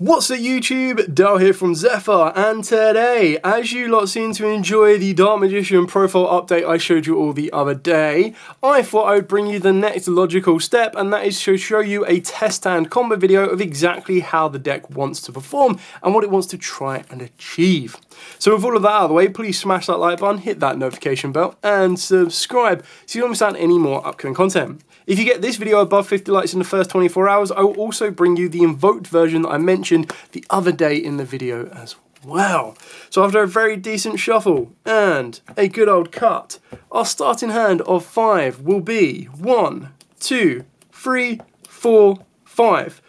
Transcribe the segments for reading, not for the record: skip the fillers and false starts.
What's up YouTube, Dale here from Zephyr, and today, as you lot seem to enjoy the Dark Magician profile update I showed you all the other day, I thought I would bring you the next logical step, and that is to show you a test and combo video of exactly how the deck wants to perform and what it wants to try and achieve. So with all of that out of the way, please smash that like button, hit that notification bell, and subscribe so you don't miss out on any more upcoming content. If you get this video above 50 likes in the first 24 hours, I will also bring you the invoked version that I mentioned the other day in the video as well. So after a very decent shuffle and a good old cut, our starting hand of 5 will be 1, 2, 3, 4, 5.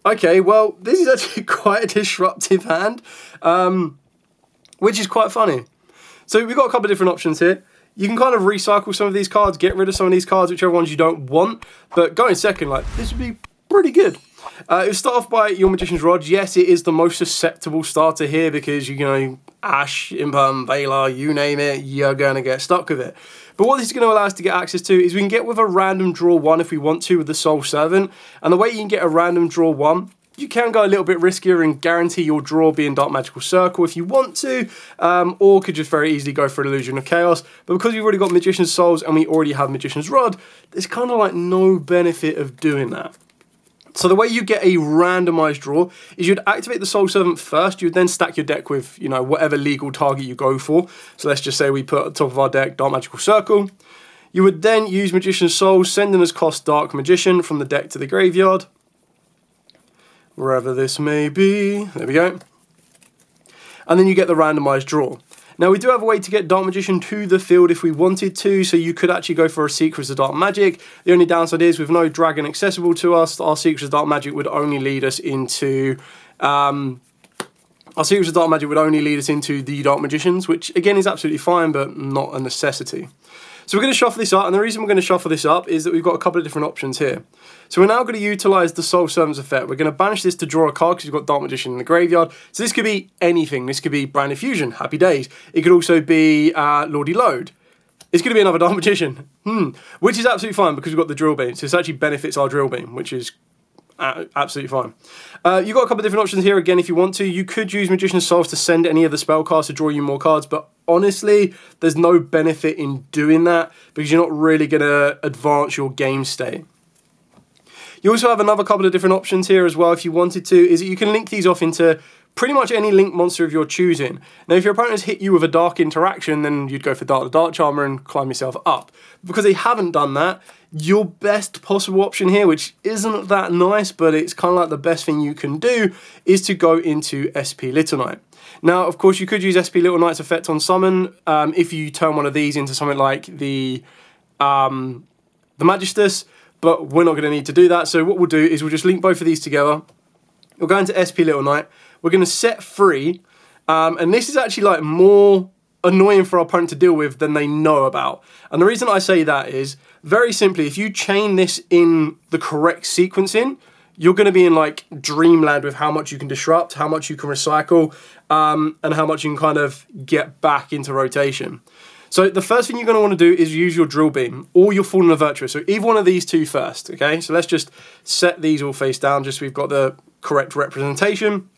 Okay, well, this is actually quite a disruptive hand, which is quite funny. So we've got a couple of different options here. You can kind of recycle some of these cards, get rid of some of these cards, whichever ones you don't want, but going second, like, this would be pretty good. It'll start off by your Magician's Rod. Yes, it is the most susceptible starter here because, you know, Ash, Imperm, Veiler, you name it, you're going to get stuck with it. But what this is going to allow us to get access to is we can get with a random draw 1 if we want to with the Soul Servant, and the way you can get a random draw 1, you can go a little bit riskier and guarantee your draw being Dark Magical Circle if you want to, or could just very easily go for an Illusion of Chaos. But because we've already got Magician's Souls and we already have Magician's Rod, there's kind of like no benefit of doing that. So the way you get a randomized draw is you'd activate the Soul Servant first, you'd then stack your deck with, you know, whatever legal target you go for. So let's just say we put at the top of our deck Dark Magical Circle. You would then use Magician's Soul, sending as cost Dark Magician from the deck to the graveyard, wherever this may be. There we go. And then you get the randomized draw. Now we do have a way to get Dark Magician to the field if we wanted to, so you could actually go for a Secrets of Dark Magic. The only downside is with no dragon accessible to us, our Secrets of Dark Magic would only lead us into the Dark Magicians, which again is absolutely fine, but not a necessity. So we're going to shuffle this up, and the reason we're going to shuffle this up is that we've got a couple of different options here. So we're now going to utilise the Soul Servant's effect. We're going to banish this to draw a card because we've got Dark Magician in the graveyard. So this could be anything. This could be Branded Fusion, Happy Days. It could also be Lordy Load. It's going to be another Dark Magician, which is absolutely fine because we've got the Drill Beam. So this actually benefits our Drill Beam, which is absolutely fine. You've got a couple of different options here again if you want to. You could use Magician's Souls to send any of the spell cards to draw you more cards, but honestly, there's no benefit in doing that because you're not really going to advance your game state. You also have another couple of different options here as well if you wanted to, is that you can link these off into pretty much any link monster of your choosing. Now if your opponent has hit you with a dark interaction, then you'd go for Dark the Dark Charmer and climb yourself up. Because they haven't done that, your best possible option here, which isn't that nice, but it's kind of like the best thing you can do, is to go into SP Little Knight. Now, of course, you could use SP Little Knight's effect on summon if you turn one of these into something like the Magistus, but we're not going to need to do that. So what we'll do is we'll just link both of these together. We'll go into SP Little Knight. We're going to set free, and this is actually like more annoying for our opponent to deal with than they know about. And the reason I say that is, very simply, if you chain this in the correct sequencing, you're going to be in like dreamland with how much you can disrupt, how much you can recycle, and how much you can kind of get back into rotation. So the first thing you're going to want to do is use your Drill Beam or your Fallen Virtuous. So either one of these two first, okay? So let's just set these all face down just so we've got the correct representation.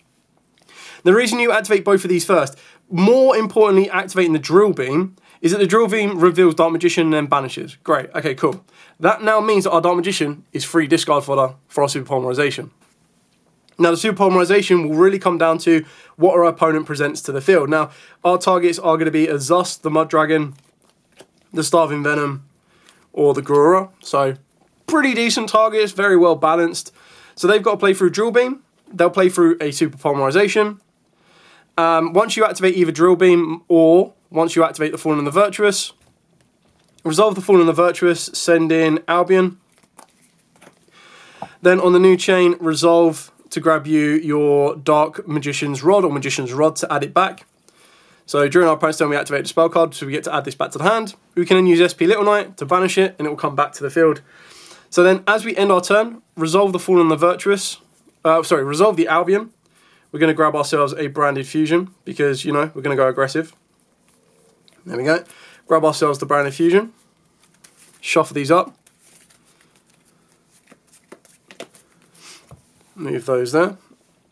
The reason you activate both of these first, more importantly activating the Drill Beam, is that the Drill Beam reveals Dark Magician and then banishes. Great, okay, cool. That now means that our Dark Magician is free discard fodder for our Super Polymerization. Now the Super Polymerization will really come down to what our opponent presents to the field. Now our targets are going to be Azust, the Mud Dragon, the Starving Venom, or the Grura. So pretty decent targets, very well balanced. So they've got to play through Drill Beam. They'll play through a Super Polymerization. Once you activate either Drill Beam or once you activate the Fallen and the Virtuous, resolve the Fallen and the Virtuous, send in Albion. Then on the new chain, resolve to grab you your Dark Magician's Rod or Magician's Rod to add it back. So during our opponent's turn, we activate the spell card, so we get to add this back to the hand. We can then use SP Little Knight to banish it, and it will come back to the field. So then, as we end our turn, resolve the Fallen and the Virtuous. Resolve the Albion. We're going to grab ourselves a Branded Fusion because, you know, we're going to go aggressive. There we go. Grab ourselves the Branded Fusion. Shuffle these up. Move those there.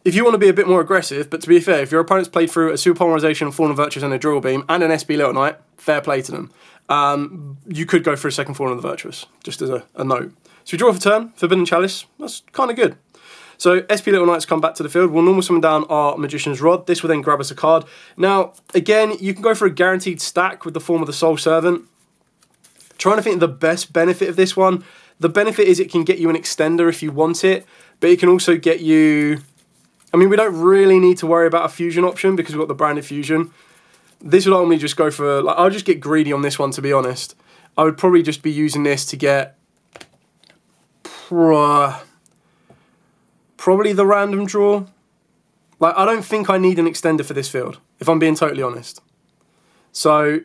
if you want to be a bit more aggressive, but to be fair, if your opponent's played through a Super Polymerization, Fallen Virtuous and a Drill Beam and an SP Little Knight, fair play to them. You could go for a second Fallen Virtuous, just as a note. So we draw for turn, Forbidden Chalice, that's kind of good. So SP Little Knights come back to the field, we'll normal summon down our Magician's Rod, this will then grab us a card. Now, again, you can go for a guaranteed stack with the form of the Soul Servant. Trying to think of the best benefit of this one. The benefit is it can get you an extender if you want it, but it can also get you... I mean, we don't really need to worry about a fusion option because we've got the branded fusion. This would only just go for... Like, I'll just get greedy on this one, to be honest. I would probably just be using this to get... probably the random draw. Like, I don't think I need an extender for this field, if I'm being totally honest. So,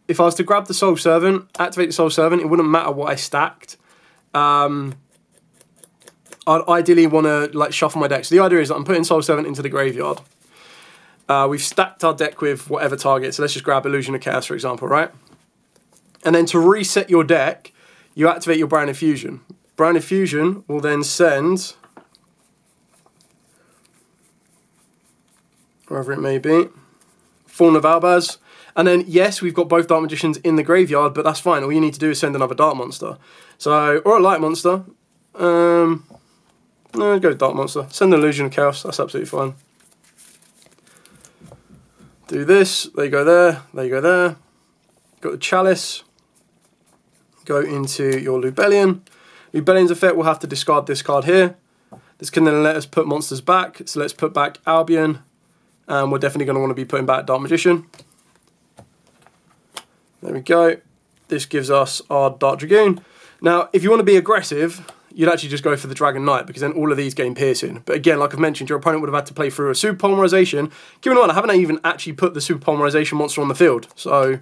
if I was to grab the Soul Servant, activate the Soul Servant, it wouldn't matter what I stacked. I'd ideally want to like shuffle my deck. So the idea is that I'm putting Soul Servant into the graveyard. We've stacked our deck with whatever target. So let's just grab Illusion of Chaos, for example, right? And then to reset your deck, you activate your Branded Fusion. Branded Fusion will then send... wherever it may be. Fallen of Albaz. And then, yes, we've got both Dark Magicians in the graveyard, but that's fine. All you need to do is send another Dark Monster. So, or a Light Monster. No, go Dark Monster. Send an Illusion of Chaos. That's absolutely fine. Do this. There you go there. There you go there. Got the Chalice. Go into your Lubellion. Lubellion's effect, we'll have to discard this card here. This can then let us put monsters back. So let's put back Albion. And we're definitely going to want to be putting back Dark Magician. There we go. This gives us our Dark Dragoon. Now, if you want to be aggressive, you'd actually just go for the Dragon Knight, because then all of these gain piercing. But again, like I've mentioned, your opponent would have had to play through a Super Polymerization. Keep in mind, I haven't even actually put the Super Polymerization monster on the field. So,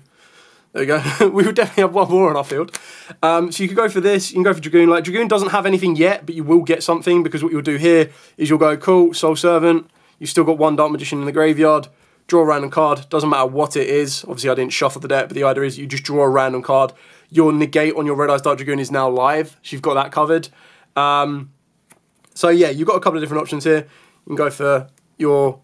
there you go. We would definitely have one more on our field. So you could go for this. You can go for Dragoon. Like, Dragoon doesn't have anything yet, but you will get something, because what you'll do here is you'll go, cool, Soul Servant. You've still got one Dark Magician in the graveyard. Draw a random card. Doesn't matter what it is. Obviously, I didn't shuffle the deck, but the idea is you just draw a random card. Your negate on your Red Eyes Dark Dragoon is now live, so you've got that covered. So yeah, you've got a couple of different options here. You can go for your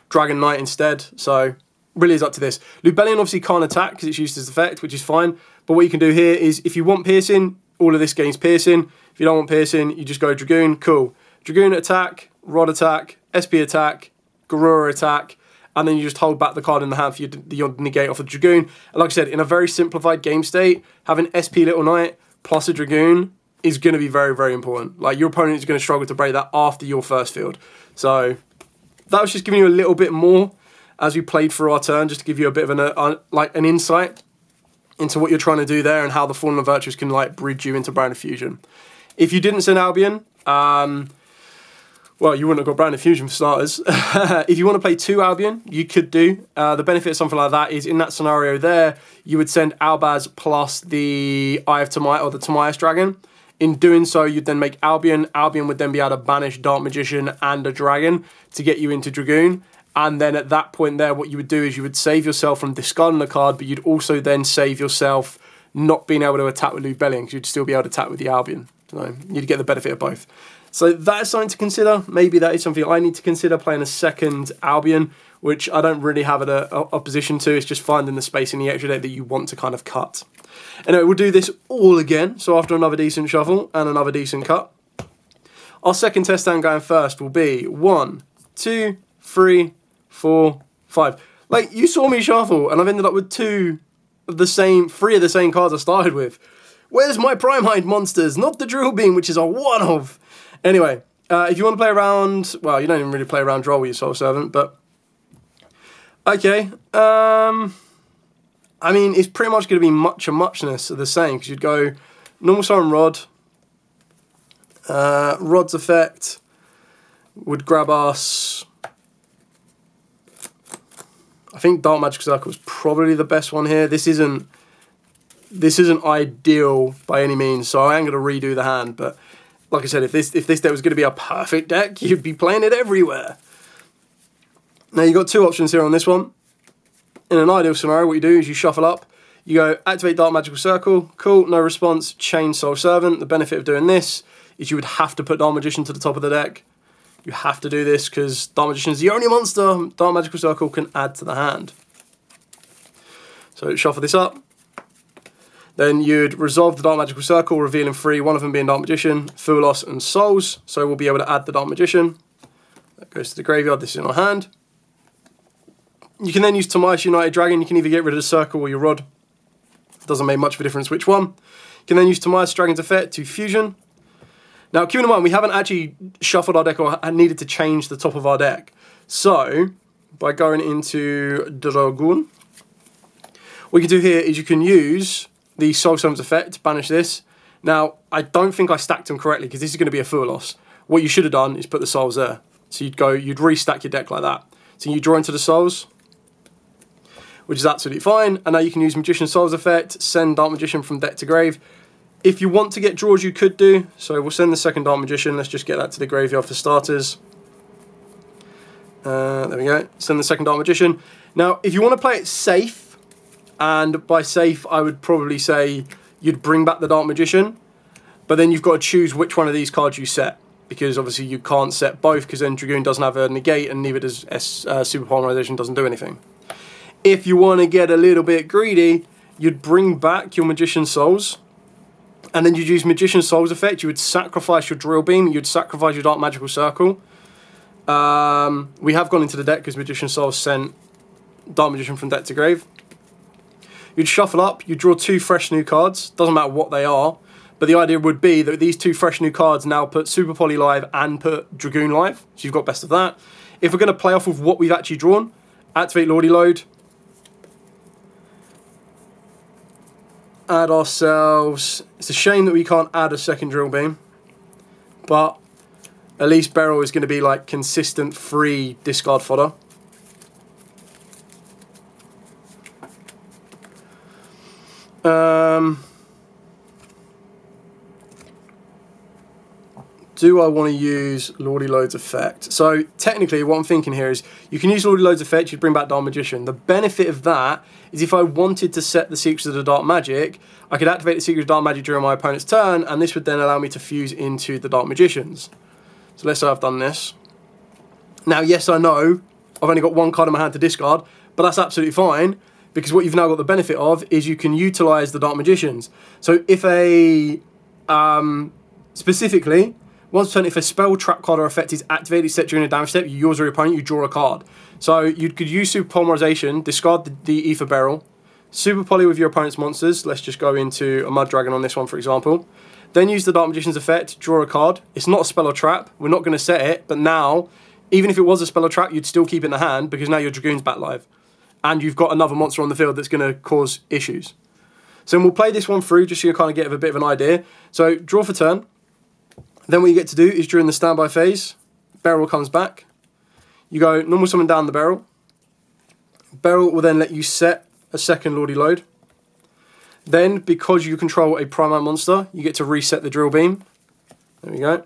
Dragon Knight instead. So really is up to this. Lubellion obviously can't attack because it's used as effect, which is fine. But what you can do here is if you want piercing, all of this gains piercing. If you don't want piercing, you just go Dragoon. Cool. Dragoon attack, Rod attack, SP attack, Garura attack. And then you just hold back the card in the hand for your negate off the Dragoon. And like I said, in a very simplified game state, having SP Little Knight plus a Dragoon is going to be very, very important. Like, your opponent is going to struggle to break that after your first field. So that was just giving you a little bit more as we played for our turn, just to give you a bit of an insight into what you're trying to do there and how the Fallen Virtues can like bridge you into Branded Fusion. If you didn't send Albion, well, you wouldn't have got Branded Fusion for starters. If you want to play 2 Albion, you could do. The benefit of something like that is in that scenario there, you would send Albaz plus the Eye of Timaeus or the Timaeus Dragon. In doing so, you'd then make Albion. Albion would then be able to banish Dark Magician and a Dragon to get you into Dragoon. And then at that point there, what you would do is you would save yourself from discarding the card, but you'd also then save yourself not being able to attack with Lubellion, because you'd still be able to attack with the Albion. So you'd get the benefit of both. So that is something to consider. Maybe that is something I need to consider, playing a second Albion, which I don't really have an opposition to. It's just finding the space in the extra deck that you want to kind of cut. Anyway, we'll do this all again. So after another decent shuffle and another decent cut, our second test stand going first will be 1, 2, 3, 4, 5. Like, you saw me shuffle, and I've ended up with 3 of the same cards I started with. Where's my Prime-Eyed monsters? Not the Drill Beam, which is a one-off. Anyway, if you want to play around, well, you don't even really play around draw with your Soul Servant, but okay. I mean, it's pretty much going to be much of muchness of the same, because you'd go normal summon Rod. Rod's effect would grab us. I think Dark Magic Circle is probably the best one here. This isn't ideal by any means, so I am going to redo the hand, but like I said, if this deck was going to be a perfect deck, you'd be playing it everywhere. Now, you've got 2 options here on this one. In an ideal scenario, what you do is you shuffle up. You go, activate Dark Magical Circle. Cool, no response. Change Soul Servant. The benefit of doing this is you would have to put Dark Magician to the top of the deck. You have to do this because Dark Magician is the only monster Dark Magical Circle can add to the hand. So shuffle this up. Then you'd resolve the Dark Magical Circle, revealing 3, one of them being Dark Magician, Foolos, and Souls. So we'll be able to add the Dark Magician. That goes to the graveyard, this is in our hand. You can then use Timaeus United Dragon. You can either get rid of the Circle or your Rod. Doesn't make much of a difference which one. You can then use Timaeus Dragon's effect to Fusion. Now, keep in mind, we haven't actually shuffled our deck or needed to change the top of our deck. So, by going into Dragoon, what you can do here is you can use the Soul Stone's effect, banish this. Now, I don't think I stacked them correctly because this is going to be a Foolos. What you should have done is put the Souls there. So you'd restack your deck like that. So you draw into the Souls, which is absolutely fine. And now you can use Magician Souls effect, send Dark Magician from deck to grave. If you want to get draws, you could do. So we'll send the second Dark Magician. Let's just get that to the graveyard for starters. There we go. Send the second Dark Magician. Now, if you want to play it safe, and by safe, I would probably say you'd bring back the Dark Magician, but then you've got to choose which one of these cards you set, because obviously you can't set both, because then Dragoon doesn't have a negate, and neither does Super Polymerization doesn't do anything. If you want to get a little bit greedy, you'd bring back your Magician Souls, and then you'd use Magician Souls effect. You would sacrifice your Drill Beam, you'd sacrifice your Dark Magical Circle. We have gone into the deck because Magician Souls sent Dark Magician from deck to grave. You'd shuffle up, you draw 2 fresh new cards, doesn't matter what they are, but the idea would be that these 2 fresh new cards now put Super Poly live and put Dragoon live, so you've got best of that. If we're going to play off of what we've actually drawn, activate Lordy Load, add ourselves, it's a shame that we can't add a second Drill Beam, but at least Beryl is going to be like consistent free discard fodder. Do I want to use Lordy Load's effect? So technically what I'm thinking here is you can use Lordy Load's effect, you'd bring back Dark Magician. The benefit of that is if I wanted to set the Secrets of the Dark Magic, I could activate the Secrets of Dark Magic during my opponent's turn, and this would then allow me to fuse into the Dark Magicians. So let's say I've done this. Now, yes, I know I've only got 1 card in my hand to discard, but that's absolutely fine, because what you've now got the benefit of is you can utilize the Dark Magicians. So if specifically, once per turn, if a spell, trap card, or effect is activated, set during a damage step, you yours or your opponent, you draw a card. So you could use Super Polymerization, discard the Ether Barrel, Super Poly with your opponent's monsters. Let's just go into a Mud Dragon on this one, for example. Then use the Dark Magician's effect, draw a card. It's not a spell or trap. We're not going to set it, but now, even if it was a spell or trap, you'd still keep it in the hand, because now your Dragoon's back live. And you've got another monster on the field that's going to cause issues. So we'll play this one through just so you kind of get a bit of an idea. So draw for turn. Then what you get to do is during the standby phase, Beryl comes back. You go normal summon down the Beryl. Beryl will then let you set a second Lordy Load. Then, because you control a Primate monster, you get to reset the Drill Beam. There we go.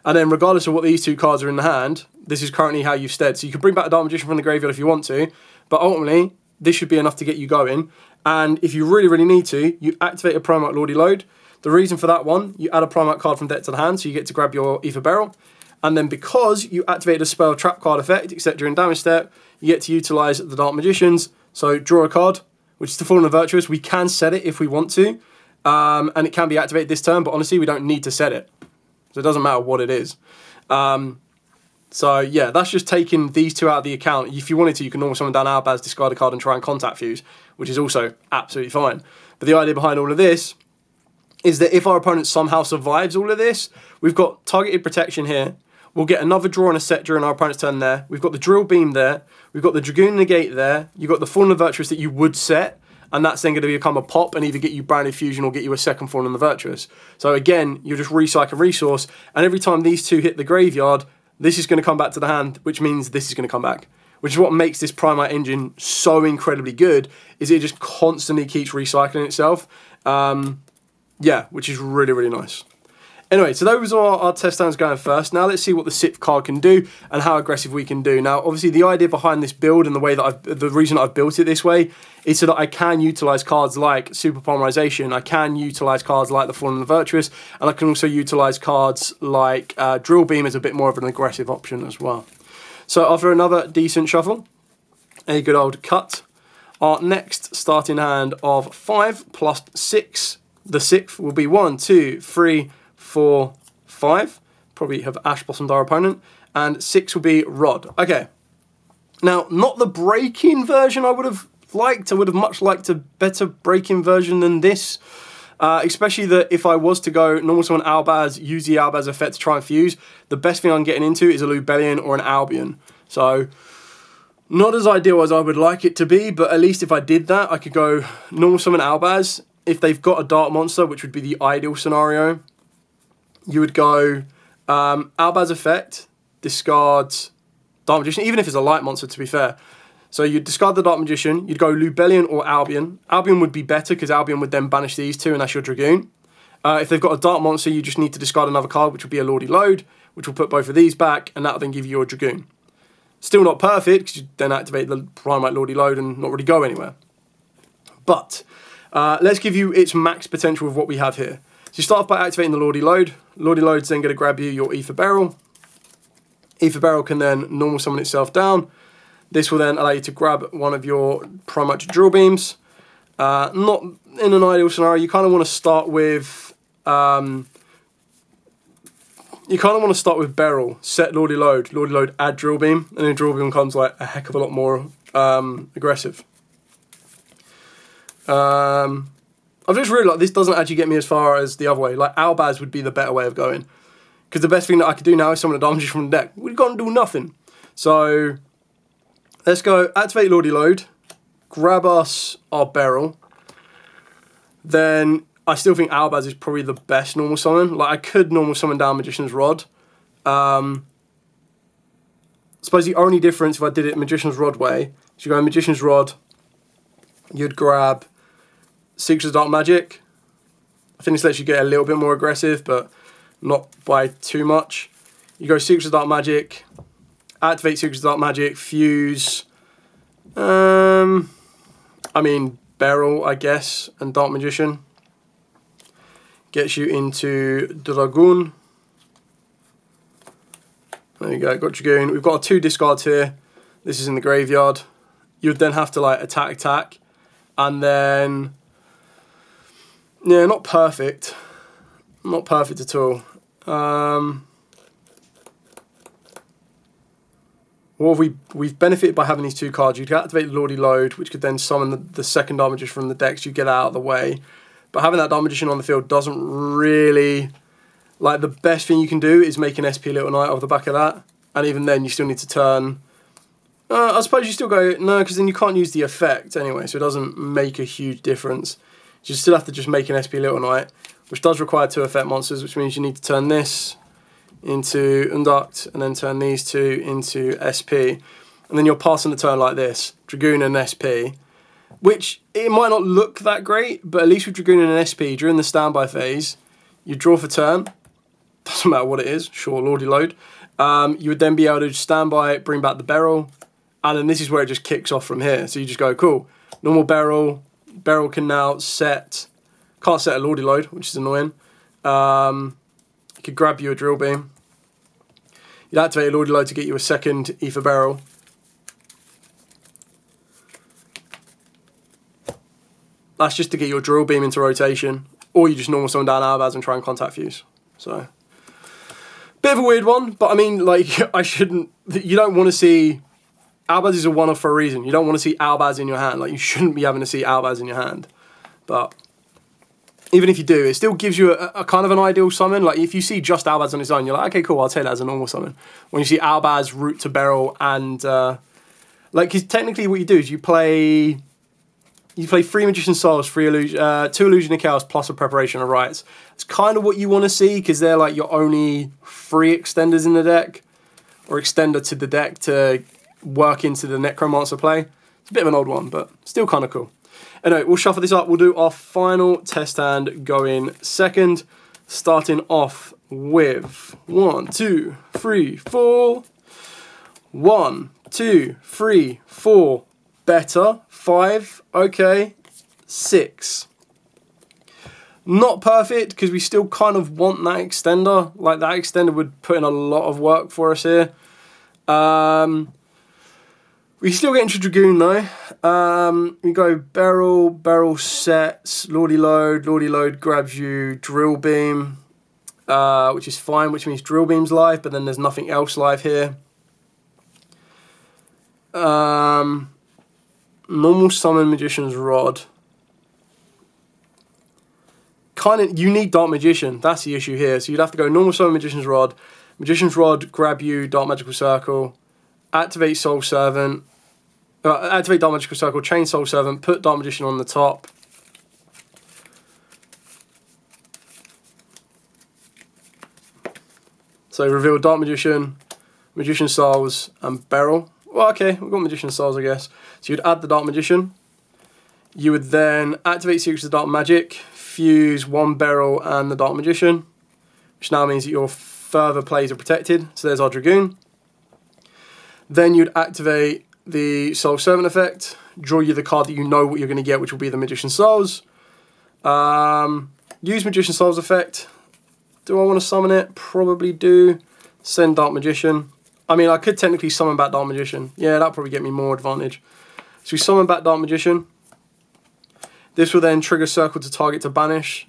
And then regardless of what these 2 cards are in the hand, this is currently how you've stead. So you can bring back the Dark Magician from the graveyard if you want to, but ultimately, this should be enough to get you going. And if you really, really need to, you activate a Primate Lordy Load. The reason for that one, you add a Primate card from deck to the hand, so you get to grab your Ether Barrel. And then because you activated a spell trap card effect, except during damage step, you get to utilize the Dark Magicians. So draw a card, which is the Fallen and Virtuous. We can set it if we want to, and it can be activated this turn, but honestly, we don't need to set it. So it doesn't matter what it is. So yeah, that's just taking these 2 out of the account. If you wanted to, you can normal summon down Albaz, discard a card, and try and contact fuse, which is also absolutely fine. But the idea behind all of this is that if our opponent somehow survives all of this, we've got targeted protection here. We'll get another draw and a set during our opponent's turn there. We've got the Drill Beam there. We've got the Dragoon Negate there. You've got the Fallen and Virtuous that you would set, and that's then going to become a pop and either get you Branded Fusion or get you a second Fallen and Virtuous. So again, you just recycle resource, and every time these 2 hit the graveyard, this is going to come back to the hand, which means this is going to come back. Which is what makes this Primate engine so incredibly good, is it just constantly keeps recycling itself. Yeah, which is really, really nice. Anyway, so those are our test hands going first. Now let's see what the sixth card can do and how aggressive we can do. Now, obviously, the idea behind this build and the reason I've built it this way is so that I can utilize cards like Super Polymerization, I can utilize cards like the Fallen and the Virtuous, and I can also utilize cards like Drill Beam as a bit more of an aggressive option as well. So after another decent shuffle, a good old cut, our next starting hand of 5 plus 6, the sixth will be 1, 2, 3, 4, 5. Probably have Ash Blossomed our opponent. And 6 will be Rod. Okay. Now, not the break-in version I would have liked. I would have much liked a better break-in version than this. Especially that if I was to go normal summon Albaz, use the Albaz effect to try and fuse, the best thing I'm getting into is a Lubellion or an Albion. So, not as ideal as I would like it to be, but at least if I did that, I could go normal summon Albaz. If they've got a Dark Monster, which would be the ideal scenario, you would go Albaz effect, discard Dark Magician, even if it's a light monster, to be fair. So you'd discard the Dark Magician, you'd go Lubellion or Albion. Albion would be better because Albion would then banish these two and that's your Dragoon. If they've got a Dark Monster, you just need to discard another card, which would be a Lordy Load, which will put both of these back, and that'll then give you your Dragoon. Still not perfect, because you then activate the Primite Lordy Load and not really go anywhere. But let's give you its max potential of what we have here. So you start off by activating the Lordy Load. Lordy Load's then going to grab you your Ether Barrel. Ether Barrel can then normal summon itself down. This will then allow you to grab one of your Primite Drill Beams. Not in an ideal scenario. You kind of want to start with Barrel, set Lordy Load, add Drill Beam, and then Drill Beam becomes like a heck of a lot more aggressive. I've just realised this doesn't actually get me as far as the other way. Like, Albaz would be the better way of going. Because the best thing that I could do now is summon a Dark Magician from the deck. We've got to do nothing. So, let's go activate Lordy Load, grab us our Barrel. Then, I still think Albaz is probably the best normal summon. Like, I could normal summon down Magician's Rod. I suppose the only difference if I did it Magician's Rod way is you go Magician's Rod, you'd grab Secrets of Dark Magic. I think this lets you get a little bit more aggressive, but not by too much. You go Secrets of Dark Magic, activate Secrets of Dark Magic, fuse. I mean, Barrel, I guess, and Dark Magician. Gets you into Dragoon. There you go, got Dragoon. We've got our 2 discards here. This is in the graveyard. You'd then have to like attack, and then yeah, not perfect. Not perfect at all. Well, we've benefited by having these 2 cards. You could activate the Lordy Load, which could then summon the second Dark Magician from the decks. You get out of the way. But having that Dark Magician on the field doesn't really... Like, the best thing you can do is make an SP Little Knight off the back of that. And even then, you still need to turn... I suppose you still go... No, because then you can't use the effect anyway, so it doesn't make a huge difference. You still have to just make an SP Little Knight, which does require 2 effect monsters, which means you need to turn this into Unduct, and then turn these 2 into SP. And then you're passing the turn like this, Dragoon and SP, which it might not look that great, but at least with Dragoon and SP, during the standby phase, you draw for turn, doesn't matter what it is, sure, Lordy Load. You would then be able to standby, bring back the Barrel, and then this is where it just kicks off from here. So you just go, cool, normal Barrel can now set, can't set a Lordy Load, which is annoying. You could grab you a Drill Beam. You'd activate a Lordy Load to get you a second Ether Barrel. That's just to get your Drill Beam into rotation, or you just normal summon down Albaz and try and contact fuse. So, bit of a weird one, but I mean, like, you don't want to see, Albaz is a one-off for a reason. You don't want to see Albaz in your hand. Like, you shouldn't be having to see Albaz in your hand. But even if you do, it still gives you a kind of an ideal summon. Like, if you see just Albaz on its own, you're like, okay, cool, I'll take that as a normal summon. When you see Albaz, Root to Barrel, and, like, because technically what you do is you play 3 Magician Souls, 2 Illusion of Chaos, plus a Preparation of Rites. It's kind of what you want to see, because they're like your only 3 extenders in the deck, or extender to the deck to work into the Necromancer play. It's a bit of an old one, but still kind of cool. Anyway, we'll shuffle this up. We'll do our final test hand going second, starting off with 1, 2, 3, 4. 1, 2, 3, 4. Better. 5. Okay. 6. Not perfect because we still kind of want that extender. Like that extender would put in a lot of work for us here. We still get into Dragoon though. We go barrel sets, Lordy Load grabs you, Drill Beam, which is fine, which means Drill Beam's live, but then there's nothing else live here. Normal Summon Magician's Rod. You need Dark Magician, that's the issue here. So you'd have to go Normal Summon Magician's Rod, grab you, Dark Magical Circle, activate Soul Servant, activate Dark Magical Circle, chain Soul Servant, put Dark Magician on the top. So reveal Dark Magician, Magician Souls, and Beryl. Well, okay, we've got Magician Souls, I guess. So you'd add the Dark Magician. You would then activate Secrets of Dark Magic, fuse 1 Beryl and the Dark Magician, which now means that your further plays are protected. So there's our Dragoon. Then you'd activate the Soul Servant effect, draw you the card that you know what you're going to get, which will be the Magician Souls. Use Magician Souls effect. Do I want to summon it? Probably do. Send Dark Magician. I mean, I could technically summon back Dark Magician. Yeah, that'll probably get me more advantage. So we summon back Dark Magician. This will then trigger Circle to target to banish.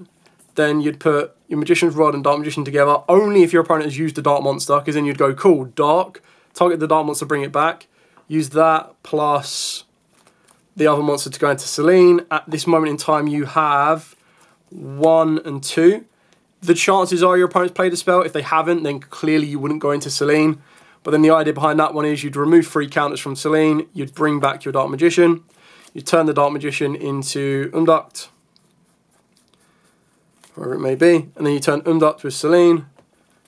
Then you'd put your Magician's Rod and Dark Magician together, only if your opponent has used the Dark Monster, because then you'd go, cool, Dark, target the Dark Monster, bring it back. Use that plus the other monster to go into Selene. At this moment in time, you have 1 and 2. The chances are your opponent's played a spell. If they haven't, then clearly you wouldn't go into Selene. But then the idea behind that one is you'd remove 3 counters from Selene, you'd bring back your Dark Magician, you'd turn the Dark Magician into Umduct, wherever it may be, and then you turn Umduct with Selene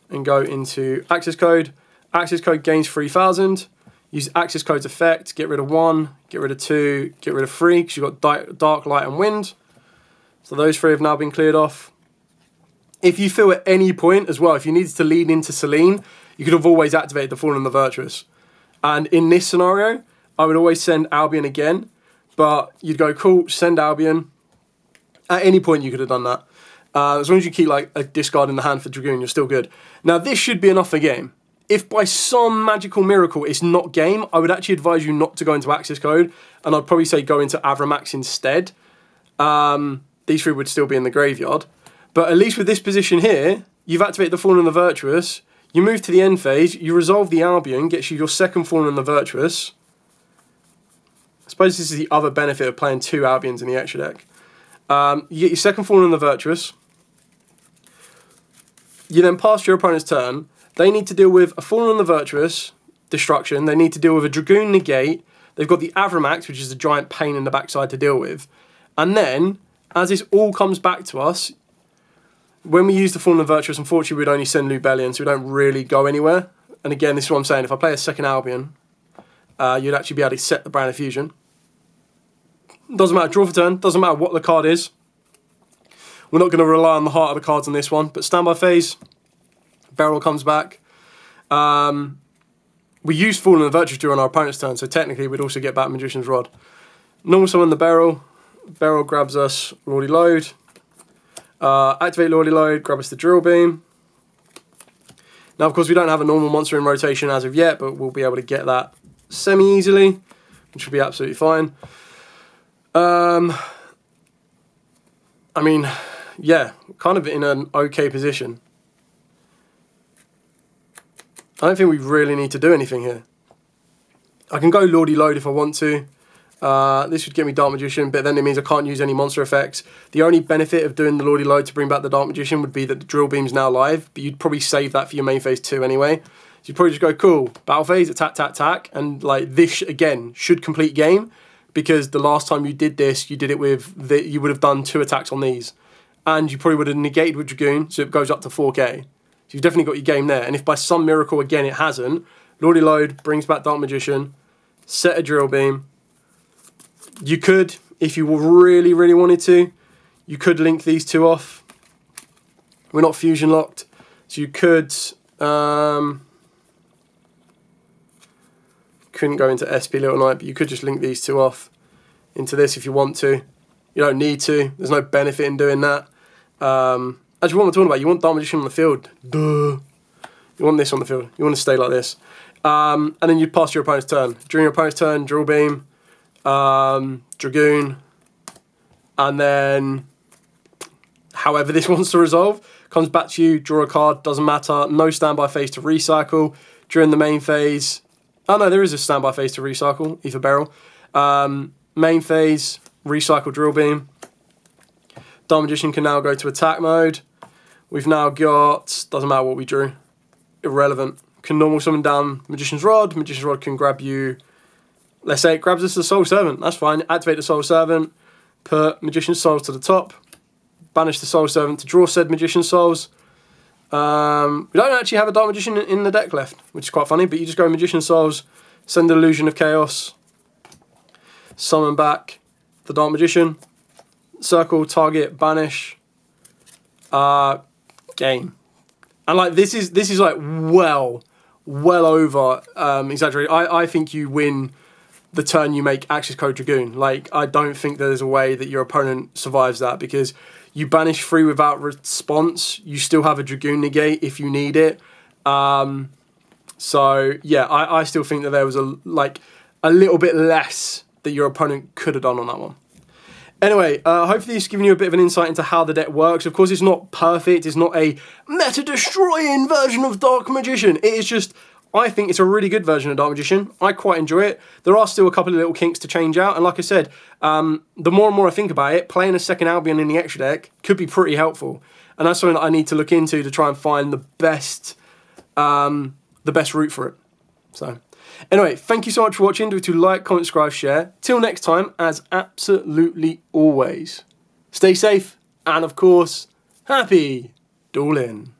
and go into Access Code. Access Code gains 3,000. Use Access Code's effect, get rid of 1, get rid of 2, get rid of 3, because you've got Dark, Light, and Wind. So those 3 have now been cleared off. If you feel at any point as well, if you needed to lean into Selene, you could have always activated the Fallen and the Virtuous. And in this scenario, I would always send Albion again, but you'd go, cool, send Albion. At any point you could have done that. As long as you keep like a discard in the hand for Dragoon, you're still good. Now this should be enough for game. If by some magical miracle it's not game, I would actually advise you not to go into Access Code, and I'd probably say go into Avramax instead. These 3 would still be in the graveyard. But at least with this position here, you've activated the Fallen and the Virtuous, you move to the end phase, you resolve the Albion, gets you your second Fallen and the Virtuous. I suppose this is the other benefit of playing 2 Albions in the extra deck. You get your second Fallen and the Virtuous. You then pass your opponent's turn. They need to deal with a Fallen and the Virtuous, destruction. They need to deal with a Dragoon negate. They've got the Avramax, which is a giant pain in the backside to deal with. And then, as this all comes back to us, when we use the Fallen and Virtuous, unfortunately, we'd only send Lubellion, so we don't really go anywhere. And again, this is what I'm saying. If I play a second Albion, you'd actually be able to set the Brand of Fusion. Doesn't matter, draw for turn. Doesn't matter what the card is. We're not going to rely on the heart of the cards on this one. But standby phase, Beryl comes back. We use Fallen and Virtuous during our opponent's turn, so technically we'd also get back Magician's Rod. Normal summon the Beryl. Beryl grabs us Lordy Load. Activate Lordy Load, grab us the Drill Beam. Now, of course, we don't have a normal monster in rotation as of yet, but we'll be able to get that semi-easily, which will be absolutely fine. I mean, yeah, kind of in an okay position. I don't think we really need to do anything here. I can go Lordy Load if I want to. This would get me Dark Magician, but then it means I can't use any monster effects. The only benefit of doing the Lordy Load to bring back the Dark Magician would be that the Drill Beam's now live, but you'd probably save that for your main phase 2 anyway. So you'd probably just go, cool, battle phase, attack, attack, attack, and like this, again, should complete game, because the last time you did this, you did it with, you would have done 2 attacks on these, and you probably would have negated with Dragoon, so it goes up to 4k. So you've definitely got your game there, and if by some miracle, again, it hasn't, Lordy Load brings back Dark Magician, set a Drill Beam. You could, if you really, really wanted to, you could link these 2 off. We're not fusion locked, So you could, couldn't go into SP Little Knight, but you could just link these two off into this if you want to. You don't need to. There's no benefit in doing that. Actually, what am I talking about? You want Dark Magician on the field. Duh. You want this on the field. You want to stay like this. And then you pass your opponent's turn. During your opponent's turn, Drill Beam, Dragoon, and then however this wants to resolve, comes back to you, draw a card, doesn't matter, no standby phase to recycle. During the main phase, oh no, there is a standby phase to recycle, Ether Barrel. Main phase, recycle Drill Beam. Dark Magician can now go to attack mode. We've now got, doesn't matter what we drew, irrelevant. Can normal summon down Magician's Rod. Magician's Rod can grab you, let's say it grabs us the Soul Servant, that's fine. Activate the Soul Servant, put Magician's Souls to the top, banish the Soul Servant to draw said Magician's Souls. We don't actually have a Dark Magician in the deck left, which is quite funny, but you just go Magician's Souls, send the Illusion of Chaos, summon back the Dark Magician, circle, target, banish, game. And like this is like well over exaggerated. I think you win the turn you make Access Code Dragoon. Like, I don't think there's a way that your opponent survives that, because you banish 3 without response, you still have a Dragoon negate if you need it. So yeah, I still think that there was a little bit less that your opponent could have done on that one. Anyway, hopefully it's given you a bit of an insight into how the deck works. Of course, it's not perfect. It's not a meta-destroying version of Dark Magician. It is just, I think it's a really good version of Dark Magician. I quite enjoy it. There are still a couple of little kinks to change out. And like I said, the more and more I think about it, playing a second Albion in the extra deck could be pretty helpful. And that's something that I need to look into to try and find the best route for it. So anyway, thank you so much for watching. Do to like, comment, subscribe, share. Till next time, as absolutely always, stay safe and of course, happy dueling.